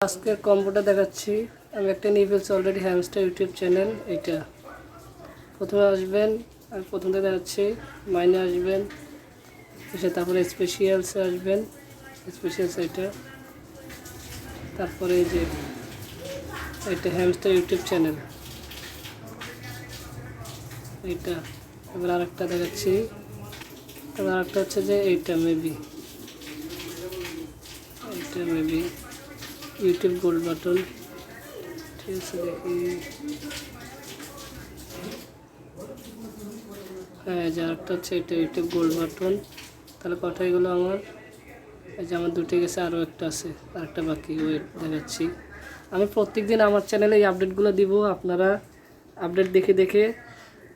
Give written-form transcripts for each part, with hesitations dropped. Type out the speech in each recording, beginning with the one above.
আজকে কম্বোটা দেখাচ্ছি আমি। একটা নিয়ে ফেলছি অলরেডি হ্যামস্টার ইউটিউব চ্যানেল। এইটা প্রথমে আসবেন, আমি প্রথম থেকে দেখাচ্ছি। মাইনে আসবেন, এসে তারপরে স্পেশালসে আসবেন, স্পেশালস এটা। তারপরে এই যে এটা হ্যামস্টার ইউটিউব চ্যানেল এইটা। এবার আরেকটা দেখাচ্ছি। এবার আরেকটা হচ্ছে যে এইটা মেবি ইউটিউব গোল্ড বাটন। ঠিক আছে, দেখি। হ্যাঁ, যে আরেকটা হচ্ছে এটা ইউটিউব গোল্ড বাটন। তাহলে কটা এগুলো আমার? এই যে আমার দুটো গেছে, আরও একটা আছে, আরেকটা বাকি। ওয়েট দেখাচ্ছি। আমি প্রত্যেক দিন আমার চ্যানেলে এই আপডেটগুলো দিব। আপনারা আপডেট দেখে দেখে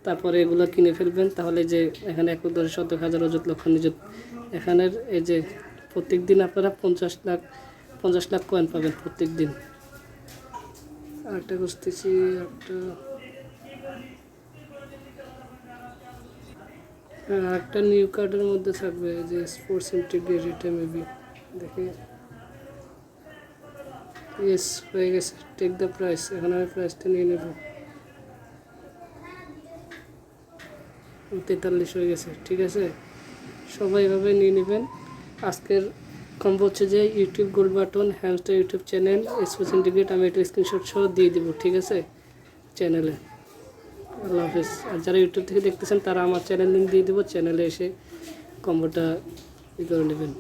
তারপরে এগুলো কিনে ফেলবেন। তাহলে যে এখানে ১ শতক হাজার অযুত লক্ষ নিযুত, এখানের এই যে প্রত্যেক দিন আপনারা 50 লাখ কয়েন পাবেন প্রত্যেক দিন। আরেকটা খুঁজতেছি, একটা নিউ কার্ডের মধ্যে থাকবে যে স্পোর্টস ইন্টিগ্রেট। এটা মেবি দেখি। ইয়েস, হয়ে গেছে। Take the price. এখন আমি প্রাইসটা নিয়ে নেব। 43 হয়ে গেছে। ঠিক আছে, সবাই এভাবে নিয়ে নেবেন। আজকের কম্বো হচ্ছে যে YouTube gold button, hamster YouTube channel, sports integrate. আমি এটা স্ক্রিনশট সহ দিয়ে দেবো, ঠিক আছে, চ্যানেলে। আল্লাহ হাফেজ। আর যারা ইউটিউব থেকে দেখতেছেন তারা আমার চ্যানেল লিঙ্ক দিয়ে দেবো, চ্যানেলে এসে কম্বোটা ই করে নেবেন।